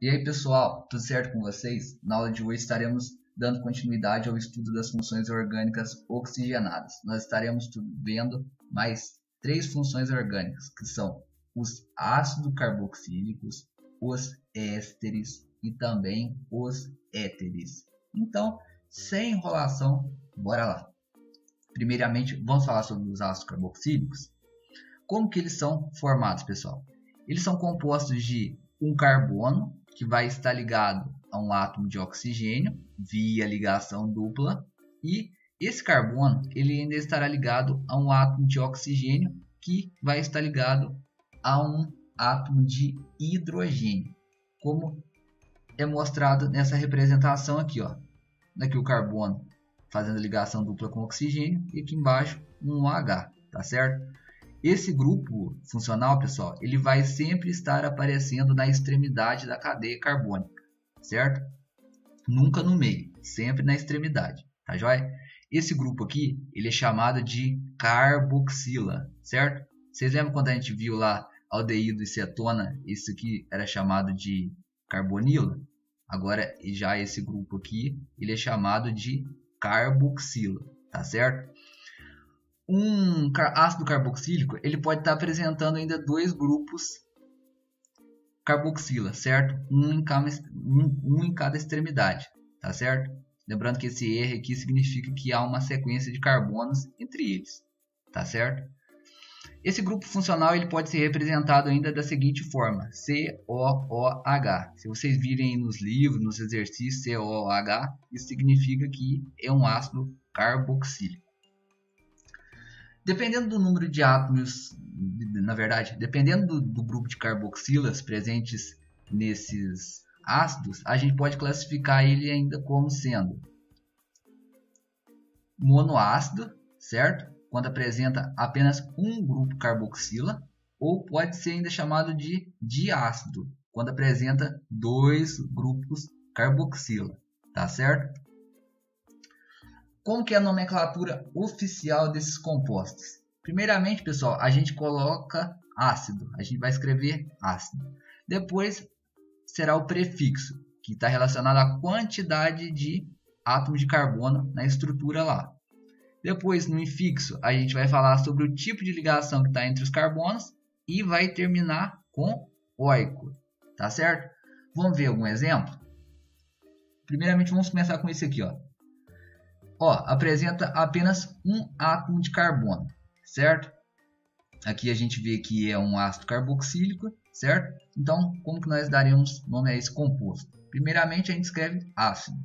E aí pessoal, tudo certo com vocês? Na aula de hoje estaremos dando continuidade ao estudo das funções orgânicas oxigenadas. Nós estaremos vendo mais 3 funções orgânicas, que são os ácidos carboxílicos, os ésteres e também os éteres. Então, sem enrolação, bora lá. Primeiramente, vamos falar sobre os ácidos carboxílicos. Como que eles são formados, pessoal? Eles são compostos de um carbono, que vai estar ligado a um átomo de oxigênio via ligação dupla, e esse carbono ele ainda estará ligado a um átomo de oxigênio que vai estar ligado a um átomo de hidrogênio, como é mostrado nessa representação aqui, ó. Aqui o carbono fazendo ligação dupla com oxigênio e aqui embaixo um OH, tá certo? Esse grupo funcional, pessoal, ele vai sempre estar aparecendo na extremidade da cadeia carbônica, certo? Nunca no meio, sempre na extremidade, tá joia? Esse grupo aqui, ele é chamado de carboxila, certo? Vocês lembram quando a gente viu lá aldeído e cetona, isso aqui era chamado de carbonila? Agora, já esse grupo aqui, ele é chamado de carboxila, tá certo? Um ácido carboxílico ele pode estar apresentando ainda 2 grupos carboxila, certo? Um em cada extremidade, tá certo? Lembrando que esse R aqui significa que há uma sequência de carbonos entre eles, tá certo? Esse grupo funcional ele pode ser representado ainda da seguinte forma: COOH. Se vocês virem nos livros, nos exercícios, COOH, isso significa que é um ácido carboxílico. Dependendo do número de átomos, na verdade, dependendo do grupo de carboxilas presentes nesses ácidos, a gente pode classificar ele ainda como sendo monoácido, certo? Quando apresenta apenas um grupo carboxila, ou pode ser ainda chamado de diácido, quando apresenta 2 grupos carboxila, tá certo? Como que é a nomenclatura oficial desses compostos? Primeiramente, pessoal, a gente coloca ácido. A gente vai escrever ácido. Depois será o prefixo, que está relacionado à quantidade de átomos de carbono na estrutura lá. Depois, no infixo, a gente vai falar sobre o tipo de ligação que está entre os carbonos e vai terminar com oico. Tá certo? Vamos ver algum exemplo? Primeiramente, vamos começar com esse aqui, ó. Apresenta apenas um átomo de carbono, certo? Aqui a gente vê que é um ácido carboxílico, certo? Então, como que nós daremos nome a esse composto? Primeiramente, a gente escreve ácido,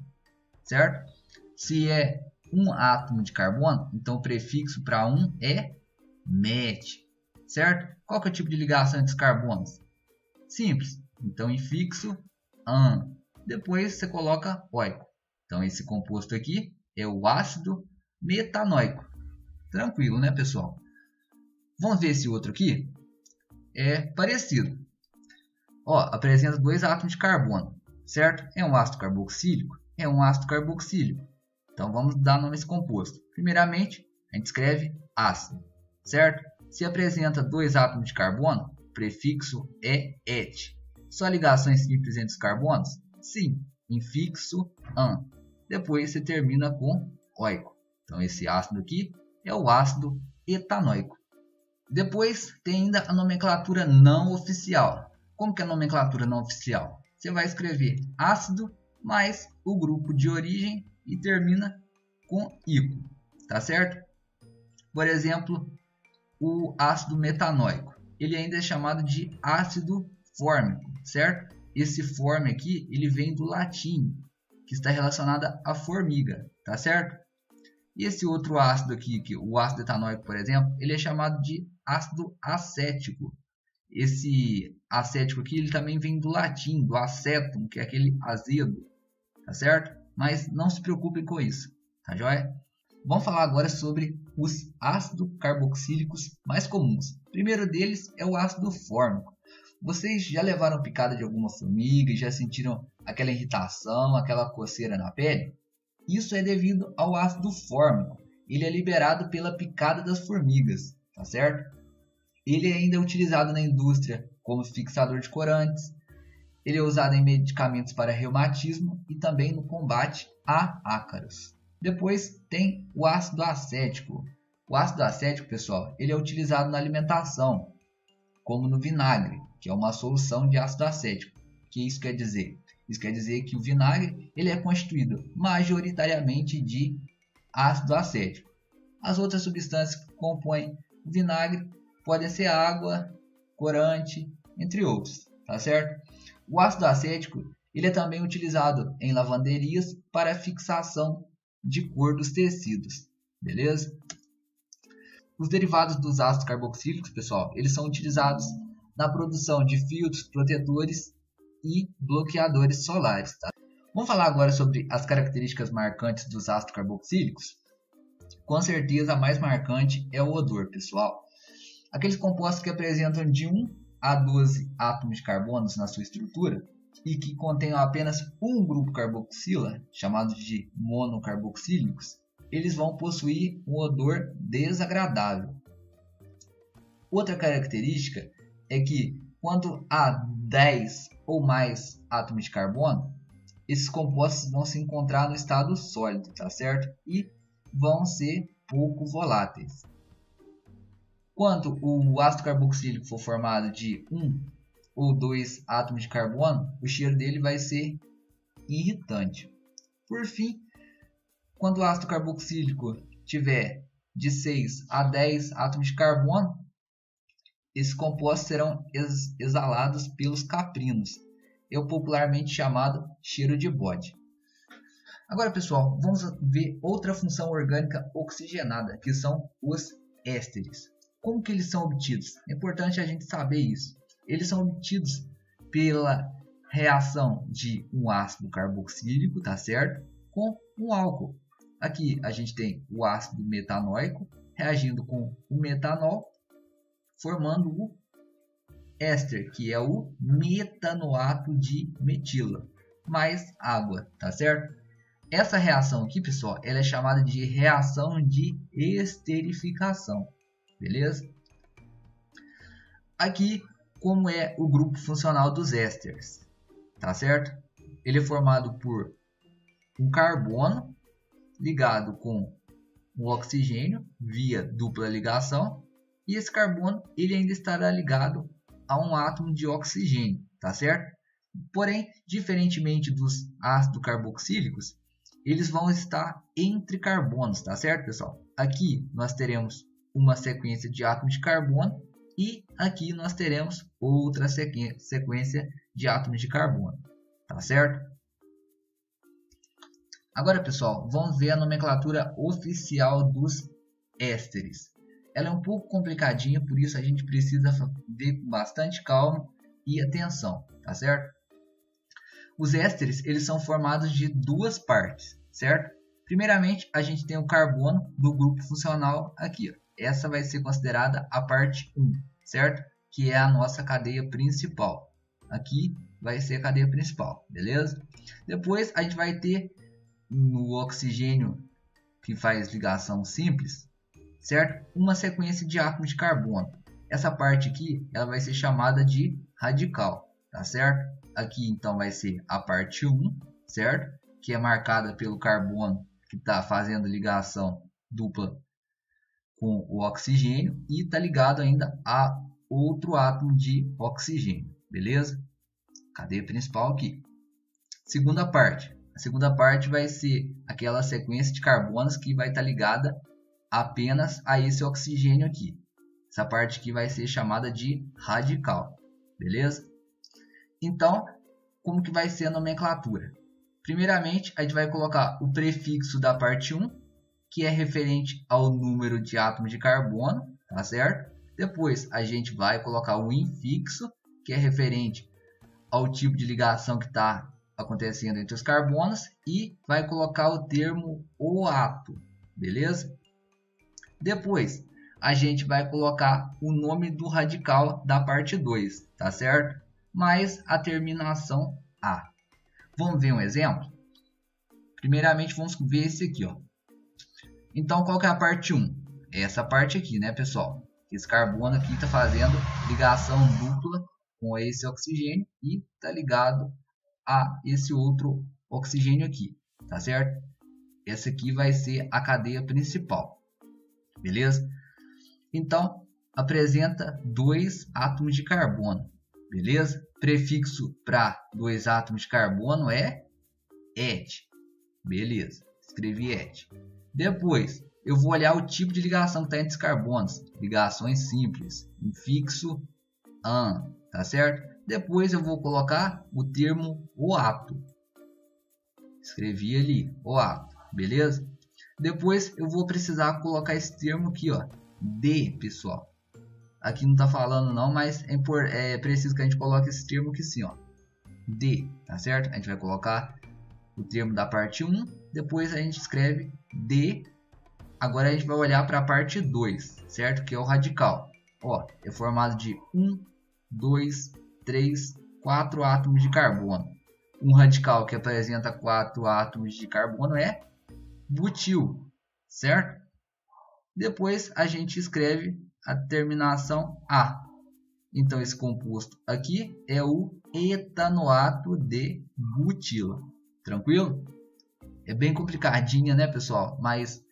certo? Se é um átomo de carbono, então o prefixo para um é met, certo? Qual que é o tipo de ligação entre os carbonos? Simples. Então, infixo an. Depois você coloca oico. Então, esse composto aqui é o ácido metanoico. Tranquilo, né, pessoal? Vamos ver esse outro aqui. É parecido. Apresenta 2 átomos de carbono, certo? É um ácido carboxílico? É um ácido carboxílico. Então, vamos dar nome a esse composto. Primeiramente, a gente escreve ácido, certo? Se apresenta 2 átomos de carbono, o prefixo é et. Só ligações simples entre os carbonos? Sim, infixo an. Depois você termina com oico. Então esse ácido aqui é o ácido etanoico. Depois tem ainda a nomenclatura não oficial. Como que é a nomenclatura não oficial? Você vai escrever ácido mais o grupo de origem e termina com ico. Tá certo? Por exemplo, o ácido metanoico. Ele ainda é chamado de ácido fórmico, certo? Esse forme aqui ele vem do latim, que está relacionada à formiga, tá certo? E esse outro ácido aqui, o ácido etanoico, por exemplo, ele é chamado de ácido acético. Esse acético aqui, ele também vem do latim, do acetum, que é aquele azedo, tá certo? Mas não se preocupem com isso, tá joia? Vamos falar agora sobre os ácidos carboxílicos mais comuns. O primeiro deles é o ácido fórmico. Vocês já levaram picada de alguma formiga e já sentiram aquela irritação, aquela coceira na pele? Isso é devido ao ácido fórmico. Ele é liberado pela picada das formigas, tá certo? Ele ainda é utilizado na indústria como fixador de corantes. Ele é usado em medicamentos para reumatismo e também no combate a ácaros. Depois tem o ácido acético. O ácido acético, pessoal, ele é utilizado na alimentação, como no vinagre, que é uma solução de ácido acético. O que isso quer dizer? Isso quer dizer que o vinagre ele é constituído majoritariamente de ácido acético. As outras substâncias que compõem o vinagre podem ser água, corante, entre outros, tá certo? O ácido acético ele é também utilizado em lavanderias para fixação de cor dos tecidos, beleza? Os derivados dos ácidos carboxílicos, pessoal, eles são utilizados na produção de filtros, protetores e bloqueadores solares, tá? Vamos falar agora sobre as características marcantes dos ácidos carboxílicos. Com certeza a mais marcante é o odor, pessoal. Aqueles compostos que apresentam de 1 a 12 átomos de carbono na sua estrutura e que contenham apenas um grupo carboxila, chamado de monocarboxílicos, eles vão possuir um odor desagradável. Outra característica é que quando há 10 ou mais átomos de carbono, esses compostos vão se encontrar no estado sólido, tá certo? E vão ser pouco voláteis. Quando o ácido carboxílico for formado de 1 ou 2 átomos de carbono, o cheiro dele vai ser irritante. Por fim, quando o ácido carboxílico tiver de 6 a 10 átomos de carbono, esses compostos serão exalados pelos caprinos. É o popularmente chamado cheiro de bode. Agora, pessoal, vamos ver outra função orgânica oxigenada, que são os ésteres. Como que eles são obtidos? É importante a gente saber isso. Eles são obtidos pela reação de um ácido carboxílico, tá certo? Com um álcool. Aqui a gente tem o ácido metanóico reagindo com o metanol, formando o éster, que é o metanoato de metila, mais água, tá certo? Essa reação aqui, pessoal, ela é chamada de reação de esterificação, beleza? Aqui, como é o grupo funcional dos ésteres, tá certo? Ele é formado por um carbono ligado com um oxigênio via dupla ligação, e esse carbono ele ainda estará ligado a um átomo de oxigênio, tá certo? Porém, diferentemente dos ácidos carboxílicos, eles vão estar entre carbonos, tá certo, pessoal? Aqui nós teremos uma sequência de átomos de carbono e aqui nós teremos outra sequência de átomos de carbono, tá certo? Agora, pessoal, vamos ver a nomenclatura oficial dos ésteres. Ela é um pouco complicadinha, por isso a gente precisa ver com bastante calma e atenção, tá certo? Os ésteres eles são formados de duas partes, certo? Primeiramente, a gente tem o carbono do grupo funcional aqui. Ó. Essa vai ser considerada a parte 1, certo? Que é a nossa cadeia principal. Aqui vai ser a cadeia principal, beleza? Depois a gente vai ter no oxigênio que faz ligação simples, certo? Uma sequência de átomos de carbono. Essa parte aqui ela vai ser chamada de radical, tá certo? Aqui então vai ser a parte 1, certo? Que é marcada pelo carbono que está fazendo ligação dupla com o oxigênio e está ligado ainda a outro átomo de oxigênio, beleza? Cadeia principal aqui. Segunda parte. A segunda parte vai ser aquela sequência de carbonos que vai estar ligada apenas a esse oxigênio aqui. Essa parte aqui vai ser chamada de radical, beleza? Então, como que vai ser a nomenclatura? Primeiramente, a gente vai colocar o prefixo da parte 1, que é referente ao número de átomos de carbono, tá certo? Depois, a gente vai colocar o infixo, que é referente ao tipo de ligação que está acontecendo entre os carbonos, e vai colocar o termo oato, beleza? Depois, a gente vai colocar o nome do radical da parte 2, tá certo? Mais a terminação A. Vamos ver um exemplo? Primeiramente, vamos ver esse aqui, ó. Então, qual que é a parte 1? Essa parte aqui, né, pessoal? Esse carbono aqui está fazendo ligação dupla com esse oxigênio e está ligado a esse outro oxigênio aqui, tá certo? Essa aqui vai ser a cadeia principal, beleza? Então, apresenta 2 átomos de carbono, beleza? Prefixo para 2 átomos de carbono é Et, beleza? Escrevi Et. Depois, eu vou olhar o tipo de ligação que está entre os carbonos, ligações simples, infixo an, tá certo? Depois eu vou colocar o termo oato, escrevi ali, oato, beleza? Depois eu vou precisar colocar esse termo aqui, ó, D, pessoal. Aqui não tá falando não, mas é preciso que a gente coloque esse termo aqui sim, ó, D, tá certo? A gente vai colocar o termo da parte 1, depois a gente escreve D. Agora a gente vai olhar para a parte 2, certo? Que é o radical. Ó, é formado de 1, 2, 3, 4 átomos de carbono. Um radical que apresenta 4 átomos de carbono é butil, certo? Depois a gente escreve a terminação A. Então esse composto aqui é o etanoato de butilo. Tranquilo? É bem complicadinha, né, pessoal? Mas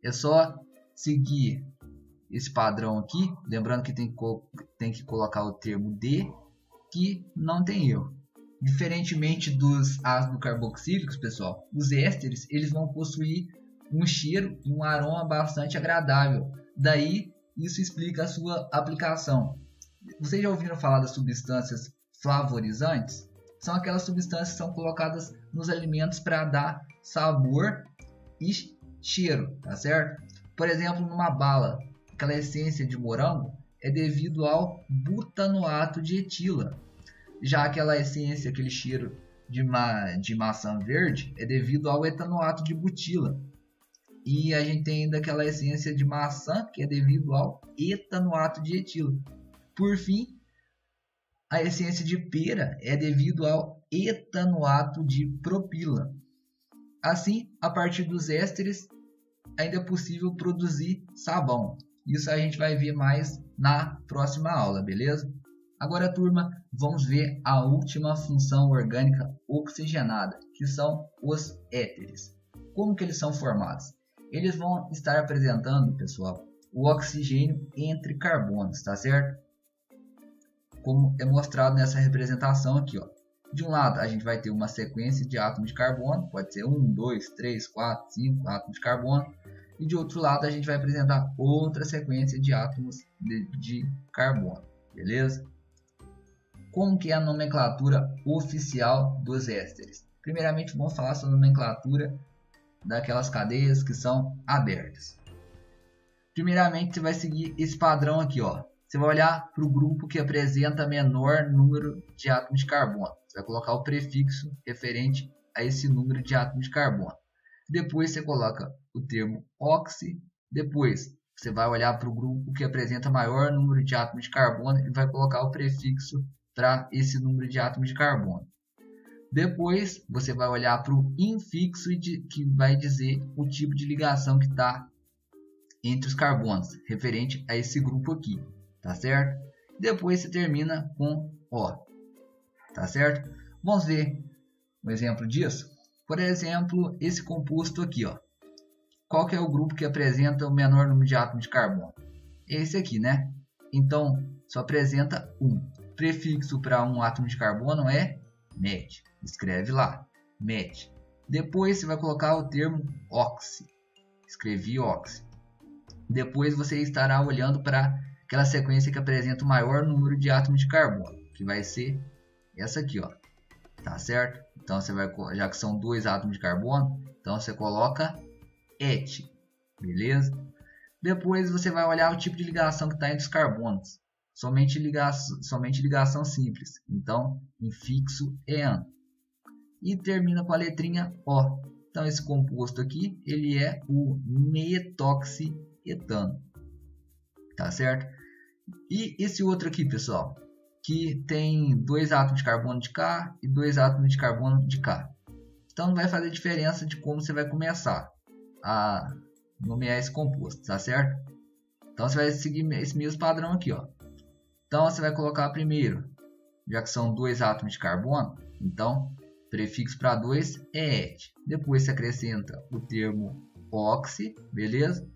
é só seguir esse padrão aqui. Lembrando que tem que colocar o termo D, que não tem erro. Diferentemente dos ácidos carboxílicos, pessoal, os ésteres eles vão possuir um cheiro e um aroma bastante agradável. Daí, isso explica a sua aplicação. Vocês já ouviram falar das substâncias flavorizantes? São aquelas substâncias que são colocadas nos alimentos para dar sabor e cheiro, tá certo? Por exemplo, numa bala, aquela essência de morango é devido ao butanoato de etila. Já aquela essência, aquele cheiro de maçã verde é devido ao etanoato de butila. E a gente tem ainda aquela essência de maçã que é devido ao etanoato de etila. Por fim, a essência de pera é devido ao etanoato de propila. Assim, a partir dos ésteres, ainda é possível produzir sabão. Isso a gente vai ver mais na próxima aula, beleza? Agora, turma, vamos ver a última função orgânica oxigenada, que são os éteres. Como que eles são formados? Eles vão estar apresentando, pessoal, o oxigênio entre carbonos, tá certo? Como é mostrado nessa representação aqui, ó. De um lado, a gente vai ter uma sequência de átomos de carbono, pode ser 1, 2, 3, 4, 5 átomos de carbono. E de outro lado, a gente vai apresentar outra sequência de átomos de carbono, beleza? Como que é a nomenclatura oficial dos ésteres? Primeiramente, vamos falar sobre a nomenclatura daquelas cadeias que são abertas. Primeiramente, você vai seguir esse padrão aqui, ó. Você vai olhar para o grupo que apresenta menor número de átomos de carbono. Você vai colocar o prefixo referente a esse número de átomos de carbono. Depois você coloca o termo oxi. Depois você vai olhar para o grupo que apresenta maior número de átomos de carbono e vai colocar o prefixo para esse número de átomos de carbono. Depois você vai olhar para o infixo que vai dizer o tipo de ligação que está entre os carbonos, referente a esse grupo aqui. Tá certo? Depois você termina com O. Tá certo? Vamos ver um exemplo disso? Por exemplo, esse composto aqui, ó. Qual que é o grupo que apresenta o menor número de átomos de carbono? Esse aqui, né? Então, só apresenta 1. Prefixo para um átomo de carbono é met. Escreve lá, met. Depois você vai colocar o termo oxi. Escrevi oxi. Depois você estará olhando para aquela sequência que apresenta o maior número de átomos de carbono, que vai ser essa aqui, ó. Tá certo? Então você vai, já que são 2 átomos de carbono, então você coloca Et, beleza? Depois você vai olhar o tipo de ligação que está entre os carbonos. Somente ligação simples. Então, infixo en. E termina com a letrinha O. Então esse composto aqui, ele é o metoxietano. Tá certo? E esse outro aqui, pessoal, que tem 2 átomos de carbono de cá e 2 átomos de carbono de cá. Então não vai fazer diferença de como você vai começar a nomear esse composto, tá certo? Então você vai seguir esse mesmo padrão aqui, ó. Então você vai colocar primeiro já que são 2 átomos de carbono, então prefixo para 2 é et. Depois se acrescenta o termo oxi, beleza?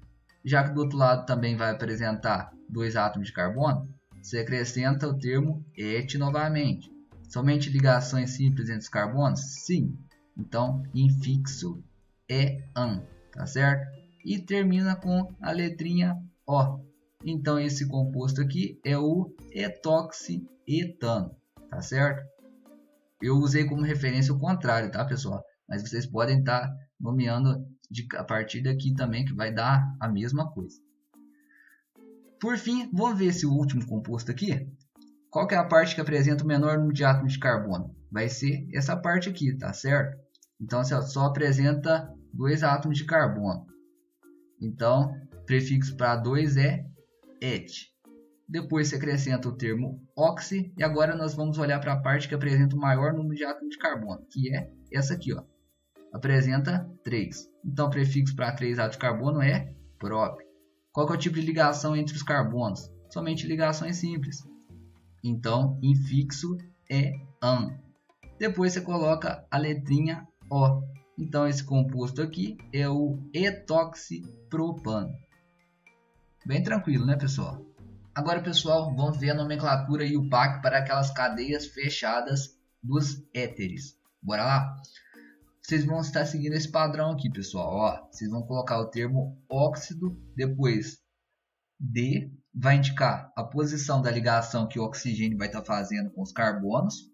Já que do outro lado também vai apresentar 2 átomos de carbono, se acrescenta o termo et novamente. Somente ligações simples entre os carbonos? Sim. Então, infixo é an, tá certo? E termina com a letrinha O. Então, esse composto aqui é o etoxietano, tá certo? Eu usei como referência o contrário, tá, pessoal? Mas vocês podem estar nomeando a partir daqui também, que vai dar a mesma coisa. Por fim, vamos ver esse último composto aqui. Qual que é a parte que apresenta o menor número de átomos de carbono? Vai ser essa parte aqui, tá certo? Então, só apresenta 2 átomos de carbono. Então, prefixo para 2 é et. Depois se acrescenta o termo oxi. E agora nós vamos olhar para a parte que apresenta o maior número de átomos de carbono, que é essa aqui, ó. Apresenta 3. Então, prefixo para 3 átomos de carbono é prop. Qual que é o tipo de ligação entre os carbonos? Somente ligações simples. Então, infixo é an. Depois você coloca a letrinha O. Então, esse composto aqui é o etoxipropano. Bem tranquilo, né, pessoal? Agora, pessoal, vamos ver a nomenclatura e o PAC para aquelas cadeias fechadas dos éteres. Bora lá? Vocês vão estar seguindo esse padrão aqui, pessoal. Ó, vocês vão colocar o termo óxido, depois D, vai indicar a posição da ligação que o oxigênio vai estar fazendo com os carbonos.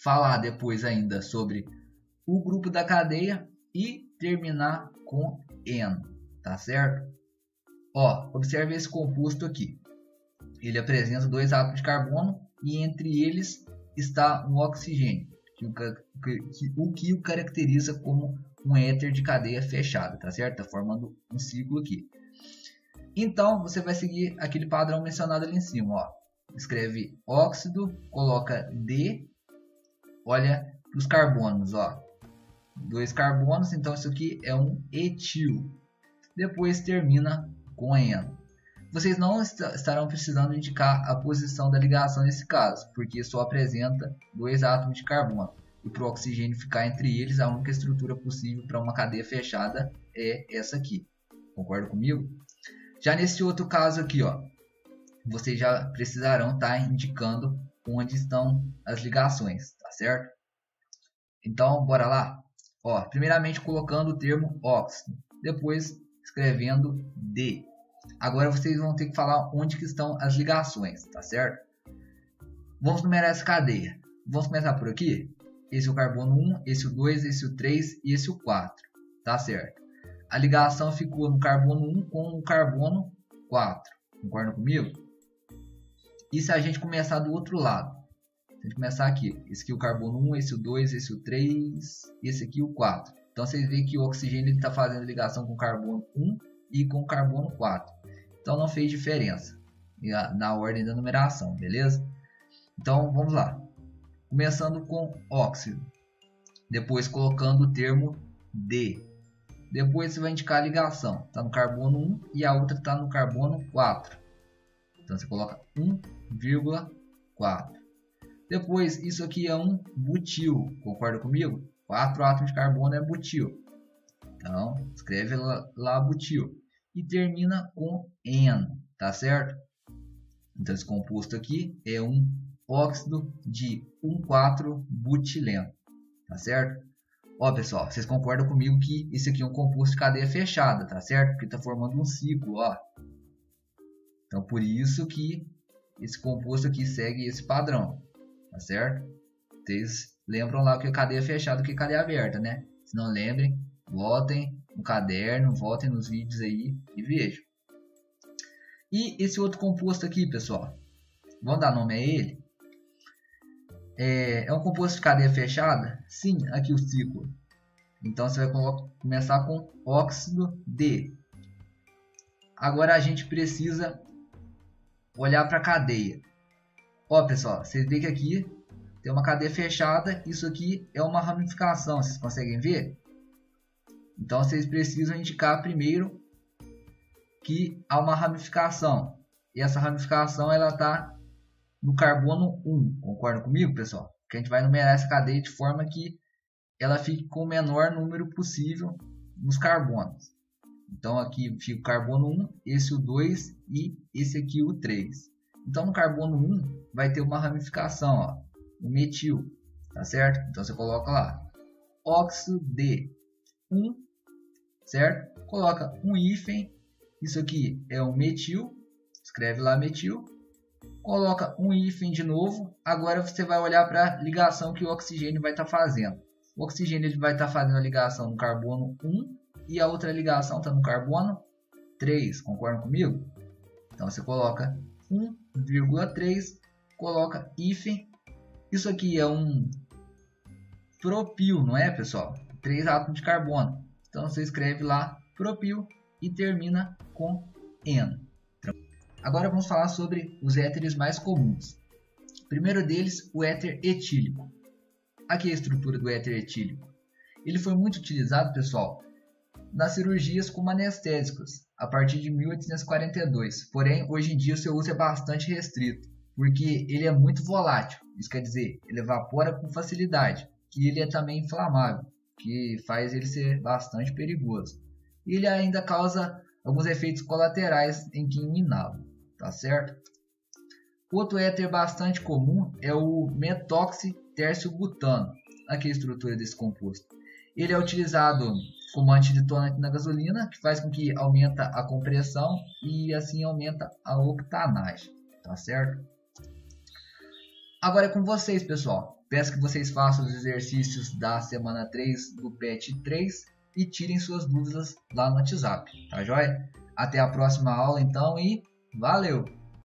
Falar depois ainda sobre o grupo da cadeia e terminar com N, tá certo? Ó, observe esse composto aqui. Ele apresenta 2 átomos de carbono e entre eles está um oxigênio, o que o caracteriza como um éter de cadeia fechada, tá certo? Tá formando um ciclo aqui. Então, você vai seguir aquele padrão mencionado ali em cima, ó. Escreve óxido, coloca D, olha para os carbonos, ó. 2 carbonos, então isso aqui é um etil. Depois termina com N. Vocês não estarão precisando indicar a posição da ligação nesse caso, porque só apresenta 2 átomos de carbono. E para o oxigênio ficar entre eles, a única estrutura possível para uma cadeia fechada é essa aqui. Concorda comigo? Já nesse outro caso aqui, ó, vocês já precisarão estar indicando onde estão as ligações, tá certo? Então, bora lá. Ó, primeiramente colocando o termo óxido, depois escrevendo D. Agora vocês vão ter que falar onde que estão as ligações, tá certo? Vamos numerar essa cadeia. Vamos começar por aqui. Esse é o carbono 1, esse é o 2, esse é o 3 e esse é o 4, tá certo? A ligação ficou no carbono 1 com o carbono 4. Concorda comigo? E se a gente começar do outro lado? Se a gente começar aqui. Esse aqui é o carbono 1, esse é o 2, esse é o 3, esse aqui é o 4. Então vocês veem que o oxigênio está fazendo ligação com o carbono 1 e com o carbono 4. Então não fez diferença na ordem da numeração, beleza? Então vamos lá. Começando com óxido. Depois colocando o termo D. Depois você vai indicar a ligação. Está no carbono 1 e a outra está no carbono 4. Então você coloca 1,4. Depois isso aqui é um butil. Concorda comigo? 4 átomos de carbono é butil. Então escreve lá butil. E termina com N. Tá certo? Então esse composto aqui é um óxido de 1,4-butileno. Tá certo? Ó, pessoal, vocês concordam comigo que esse aqui é um composto de cadeia fechada, tá certo? Porque está formando um ciclo, ó. Então, por isso que esse composto aqui segue esse padrão, tá certo? Vocês lembram lá o que é cadeia fechada e o que é cadeia aberta, né? Se não lembrem, voltem no caderno, voltem nos vídeos aí e vejam. E esse outro composto aqui, pessoal, vamos dar nome a ele? É um composto de cadeia fechada? Sim, aqui o ciclo. Então você vai começar com óxido D. Agora a gente precisa olhar para a cadeia. Ó, pessoal, vocês veem que aqui tem uma cadeia fechada. Isso aqui é uma ramificação, vocês conseguem ver? Então vocês precisam indicar primeiro que há uma ramificação. E essa ramificação ela está no carbono 1. Concorda comigo, pessoal? Que a gente vai numerar essa cadeia de forma que ela fique com o menor número possível nos carbonos. Então aqui fica o carbono 1, esse o 2 e esse aqui o 3. Então no carbono 1 vai ter uma ramificação, ó, o metil, tá certo? Então você coloca lá óxido de 1, certo? Coloca um hífen, isso aqui é o metil, escreve lá metil, coloca um hífen de novo. Agora você vai olhar para a ligação que o oxigênio vai estar fazendo. O oxigênio ele vai estar fazendo a ligação no carbono 1 e a outra ligação está no carbono 3, concordam comigo? Então você coloca 1,3, coloca hífen. Isso aqui é um propil, não é, pessoal? 3 átomos de carbono. Então você escreve lá propil e termina com N. Agora vamos falar sobre os éteres mais comuns. O primeiro deles, o éter etílico. Aqui é a estrutura do éter etílico. Ele foi muito utilizado, pessoal, nas cirurgias como anestésicos, a partir de 1842. Porém, hoje em dia o seu uso é bastante restrito, porque ele é muito volátil. Isso quer dizer, ele evapora com facilidade. E ele é também inflamável, que faz ele ser bastante perigoso. E ele ainda causa alguns efeitos colaterais em quem inala, tá certo? Outro éter bastante comum é o metoxitércio-butano. Aqui a estrutura desse composto. Ele é utilizado como antidetonante na gasolina, que faz com que aumenta a compressão e assim aumenta a octanagem, tá certo? Agora é com vocês, pessoal. Peço que vocês façam os exercícios da semana 3 do PET 3 e tirem suas dúvidas lá no WhatsApp, tá joia? Até a próxima aula então e valeu!